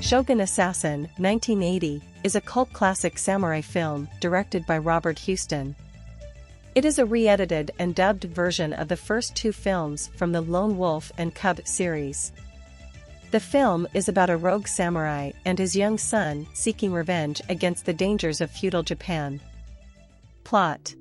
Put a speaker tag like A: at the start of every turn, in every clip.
A: Shogun Assassin, 1980, is a cult classic samurai film directed by Robert Huston. It is a re-edited and dubbed version of the first two films from the Lone Wolf and Cub series. The film is about a rogue samurai and his young son seeking revenge against the dangers of feudal Japan. Plot.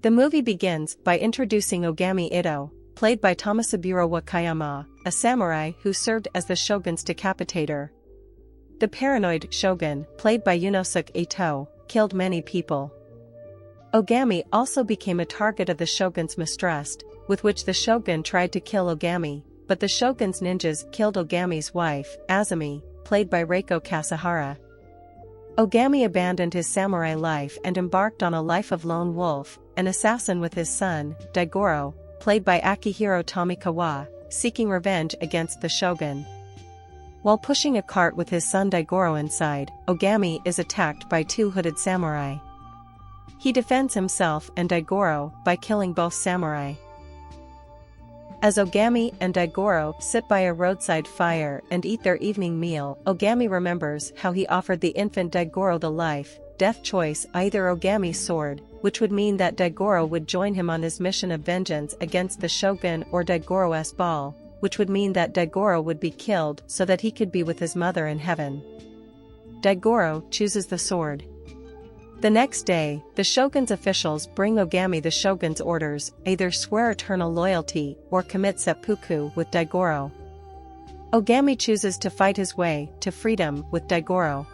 A: The movie begins by introducing Ogami Ito, played by Tomasaburo Wakayama, a samurai who served as the shogun's decapitator. The paranoid shogun, played by Yunosuke Ito, killed many people. Ogami also became a target of the shogun's mistrust, with which the shogun tried to kill Ogami, but the shogun's ninjas killed Ogami's wife, Azumi, played by Reiko Kasahara. Ogami abandoned his samurai life and embarked on a life of lone wolf, an assassin with his son, Daigoro, played by Akihiro Tomikawa, seeking revenge against the shogun. While pushing a cart with his son Daigoro inside, Ogami is attacked by two hooded samurai. He defends himself and Daigoro by killing both samurai. As Ogami and Daigoro sit by a roadside fire and eat their evening meal, Ogami remembers how he offered the infant Daigoro the life-death choice, either Ogami's sword, which would mean that Daigoro would join him on his mission of vengeance against the shogun, or Daigoro's ball, which would mean that Daigoro would be killed so that he could be with his mother in heaven. Daigoro chooses the sword. The next day, the shogun's officials bring Ogami the shogun's orders: either swear eternal loyalty or commit seppuku with Daigoro. Ogami chooses to fight his way to freedom with Daigoro.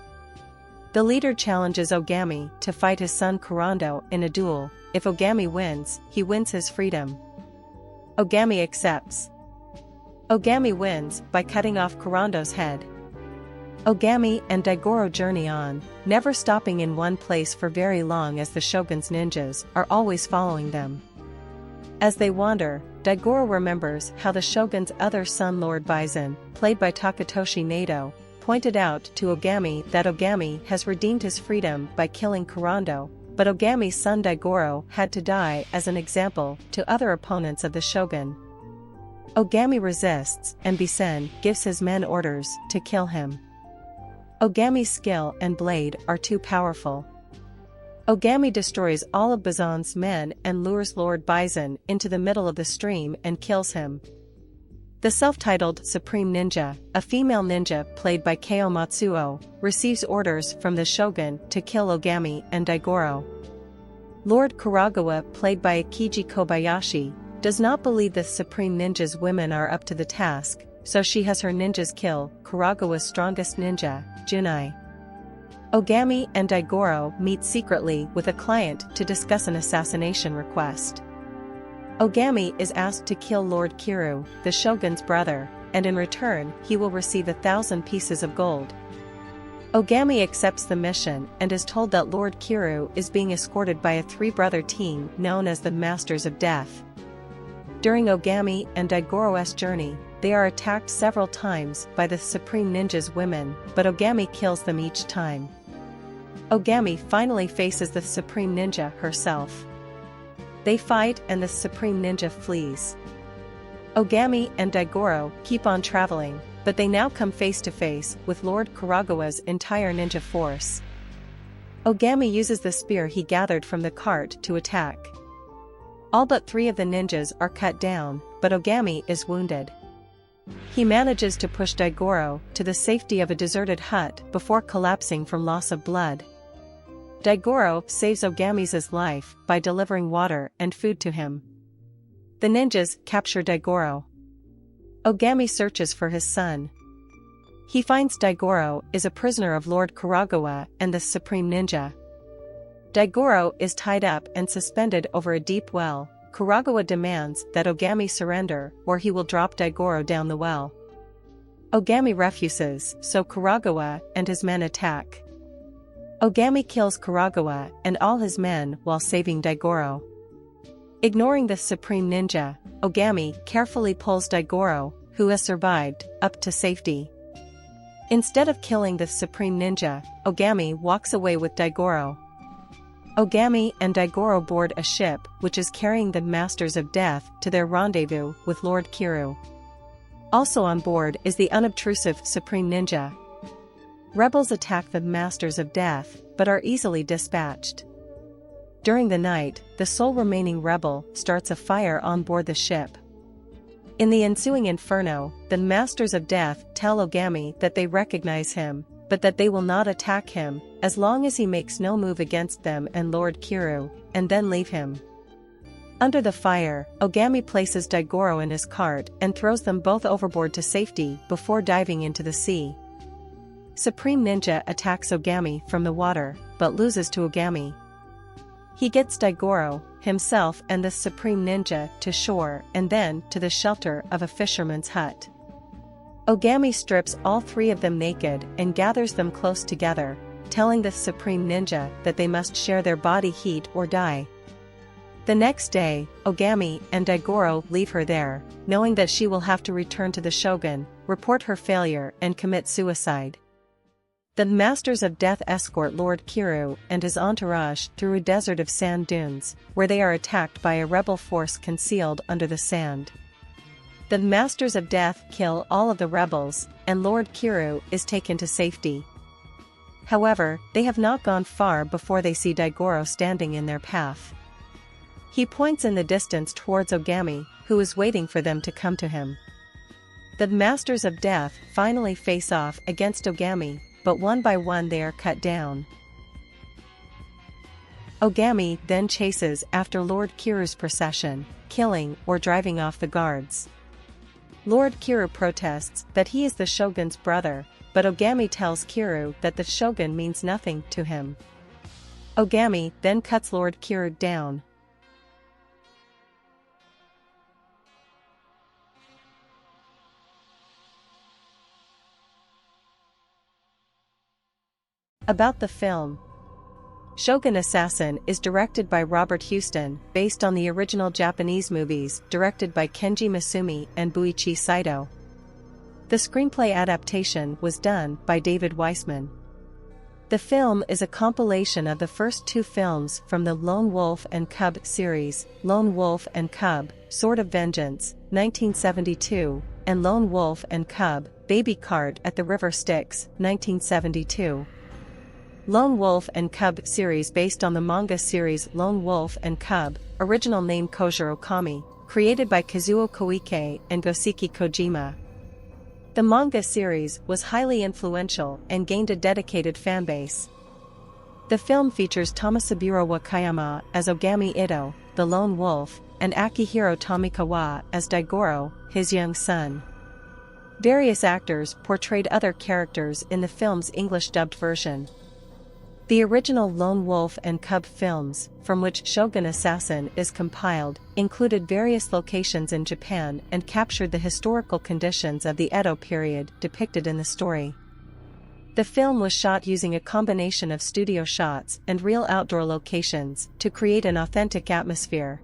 A: The leader challenges Ogami to fight his son Kurando in a duel. If Ogami wins, he wins his freedom. Ogami accepts. Ogami wins by cutting off Kurando's head. Ogami and Daigoro journey on, never stopping in one place for very long as the shogun's ninjas are always following them. As they wander, Daigoro remembers how the shogun's other son Lord Bison, played by Takatoshi Nato, pointed out to Ogami that Ogami has redeemed his freedom by killing Kurando, but Ogami's son Daigoro had to die as an example to other opponents of the shogun. Ogami resists, and Bison gives his men orders to kill him. Ogami's skill and blade are too powerful. Ogami destroys all of Bison's men and lures Lord Bison into the middle of the stream and kills him. The self-titled Supreme Ninja, a female ninja played by Keo Matsuo, receives orders from the shogun to kill Ogami and Daigoro. Lord Kuragawa, played by Akiji Kobayashi, does not believe the Supreme Ninja's women are up to the task, so she has her ninjas kill Kuragawa's strongest ninja, Junai. Ogami and Daigoro meet secretly with a client to discuss an assassination request. Ogami is asked to kill Lord Kiru, the shogun's brother, and in return he will receive 1,000 pieces of gold. Ogami accepts the mission and is told that Lord Kiru is being escorted by a three-brother team known as the Masters of Death. During Ogami and Daigoro's journey, they are attacked several times by the Supreme Ninja's women, but Ogami kills them each time. Ogami finally faces the Supreme Ninja herself. They fight and the Supreme Ninja flees. Ogami and Daigoro keep on traveling, but they now come face to face with Lord Kuragawa's entire ninja force. Ogami uses the spear he gathered from the cart to attack. All but 3 of the ninjas are cut down, but Ogami is wounded. He manages to push Daigoro to the safety of a deserted hut before collapsing from loss of blood. Daigoro saves Ogami's life by delivering water and food to him. The ninjas capture Daigoro. Ogami searches for his son. He finds Daigoro is a prisoner of Lord Kuragawa and the Supreme Ninja. Daigoro is tied up and suspended over a deep well. Kuragawa demands that Ogami surrender or he will drop Daigoro down the well. Ogami refuses, so Kuragawa and his men attack. Ogami kills Kuragawa and all his men while saving Daigoro. Ignoring the Supreme Ninja, Ogami carefully pulls Daigoro, who has survived, up to safety. Instead of killing the Supreme Ninja, Ogami walks away with Daigoro. Ogami and Daigoro board a ship which is carrying the Masters of Death to their rendezvous with Lord Kiru. Also on board is the unobtrusive Supreme Ninja. Rebels attack the Masters of Death, but are easily dispatched. During the night, the sole remaining rebel starts a fire on board the ship. In the ensuing inferno, the Masters of Death tell Ogami that they recognize him, but that they will not attack him, as long as he makes no move against them and Lord Kiryu, and then leave him. Under the fire, Ogami places Daigoro in his cart and throws them both overboard to safety before diving into the sea. Supreme Ninja attacks Ogami from the water, but loses to Ogami. He gets Daigoro, himself and the Supreme Ninja to shore and then to the shelter of a fisherman's hut. Ogami strips all three of them naked and gathers them close together, telling the Supreme Ninja that they must share their body heat or die. The next day, Ogami and Daigoro leave her there, knowing that she will have to return to the Shogun, report her failure and commit suicide. The Masters of Death escort Lord Kiryu and his entourage through a desert of sand dunes, where they are attacked by a rebel force concealed under the sand. The Masters of Death kill all of the rebels, and Lord Kiryu is taken to safety. However, they have not gone far before they see Daigoro standing in their path. He points in the distance towards Ogami, who is waiting for them to come to him. The Masters of Death finally face off against Ogami, but one by one they are cut down. Ogami then chases after Lord Kiryu's procession, killing or driving off the guards. Lord Kiryu protests that he is the Shogun's brother, but Ogami tells Kiryu that the Shogun means nothing to him. Ogami then cuts Lord Kiryu down. About the film. Shogun Assassin is directed by Robert Huston, based on the original Japanese movies directed by Kenji Masumi and Buichi Saito. The screenplay adaptation was done by David Weissman. The film is a compilation of the first two films from the Lone Wolf and Cub series, Lone Wolf and Cub, Sword of Vengeance, 1972, and Lone Wolf and Cub, Baby Cart at the River Styx, 1972. Lone Wolf and Cub series based on the manga series Lone Wolf and Cub, original name Kojiro Kami, created by Kazuo Koike and Goseki Kojima. The manga series was highly influential and gained a dedicated fanbase. The film features Tomasaburo Wakayama as Ogami Ito, the Lone Wolf, and Akihiro Tomikawa as Daigoro, his young son. Various actors portrayed other characters in the film's English dubbed version. The original Lone Wolf and Cub films, from which Shogun Assassin is compiled, included various locations in Japan and captured the historical conditions of the Edo period depicted in the story. The film was shot using a combination of studio shots and real outdoor locations to create an authentic atmosphere.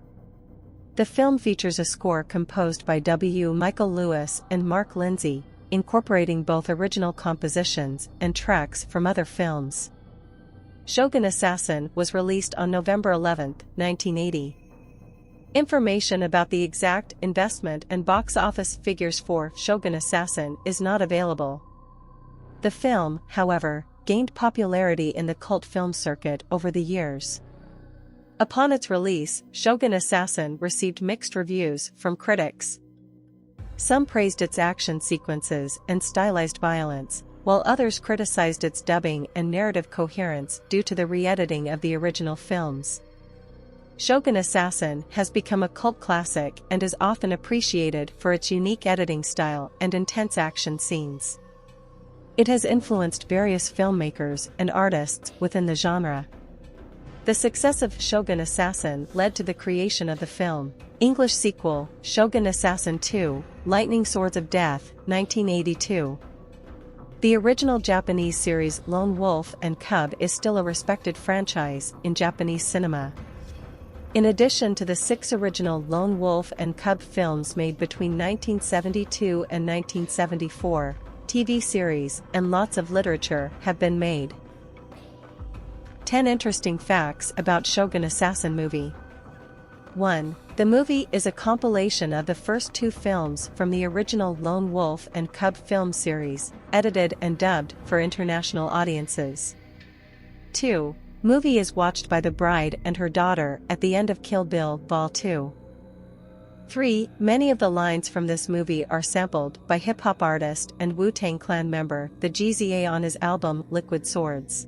A: The film features a score composed by W. Michael Lewis and Mark Lindsay, incorporating both original compositions and tracks from other films. Shogun Assassin was released on November 11, 1980. Information about the exact investment and box office figures for Shogun Assassin is not available. The film, however, gained popularity in the cult film circuit over the years. Upon its release, Shogun Assassin received mixed reviews from critics. Some praised its action sequences and stylized violence, while others criticized its dubbing and narrative coherence due to the re-editing of the original films. Shogun Assassin has become a cult classic and is often appreciated for its unique editing style and intense action scenes. It has influenced various filmmakers and artists within the genre. The success of Shogun Assassin led to the creation of the film English sequel, Shogun Assassin 2, Lightning Swords of Death, 1982. The original Japanese series Lone Wolf and Cub is still a respected franchise in Japanese cinema. In addition to the 6 original Lone Wolf and Cub films made between 1972 and 1974, TV series and lots of literature have been made. 10 interesting facts about Shogun Assassin movie. 1. The movie is a compilation of the first 2 films from the original Lone Wolf and Cub film series, edited and dubbed for international audiences. 2. Movie is watched by the bride and her daughter at the end of Kill Bill Vol. 2. 3. Many of the lines from this movie are sampled by hip-hop artist and Wu-Tang Clan member the GZA on his album Liquid Swords.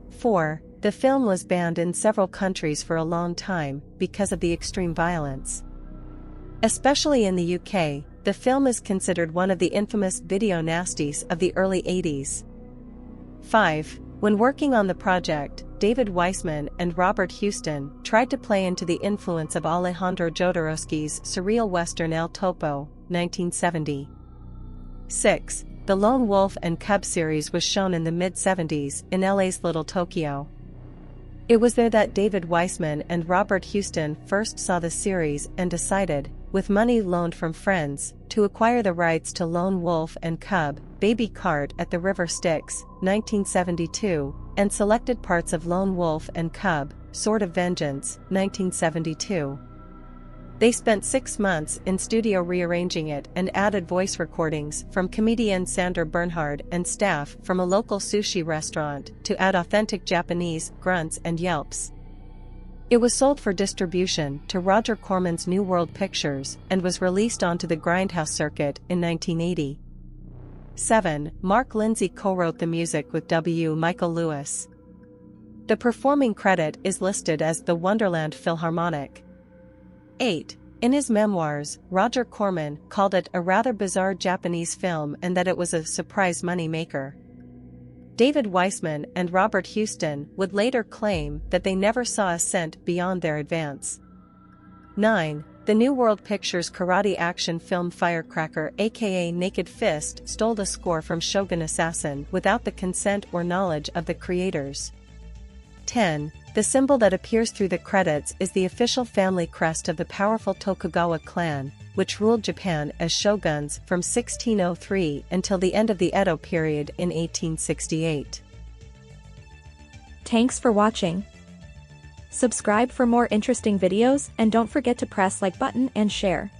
A: 4. The film was banned in several countries for a long time because of the extreme violence. Especially in the UK, the film is considered one of the infamous video nasties of the early 80s. 5. When working on the project, David Weissman and Robert Houston tried to play into the influence of Alejandro Jodorowsky's surreal western El Topo, 1970. 6. The Lone Wolf and Cub series was shown in the mid-70s in LA's Little Tokyo. It was there that David Weissman and Robert Houston first saw the series and decided, with money loaned from friends, to acquire the rights to Lone Wolf and Cub, Baby Cart at the River Styx, 1972, and selected parts of Lone Wolf and Cub, Sword of Vengeance, 1972. They spent 6 months in studio rearranging it and added voice recordings from comedian Sander Bernhard and staff from a local sushi restaurant to add authentic Japanese grunts and yelps. It was sold for distribution to Roger Corman's New World Pictures and was released onto the Grindhouse circuit in 1980. 7. Mark Lindsay co-wrote the music with W. Michael Lewis. The performing credit is listed as the Wonderland Philharmonic. 8. In his memoirs, Roger Corman called it a rather bizarre Japanese film and that it was a surprise money maker. David Weissman and Robert Houston would later claim that they never saw a cent beyond their advance. 9. The New World Pictures karate action film Firecracker aka Naked Fist stole the score from Shogun Assassin without the consent or knowledge of the creators. 10. The symbol that appears through the credits is the official family crest of the powerful Tokugawa clan, which ruled Japan as shoguns from 1603 until the end of the Edo period in 1868.
B: Thanks for watching. Subscribe for more interesting videos and don't forget to press like button and share.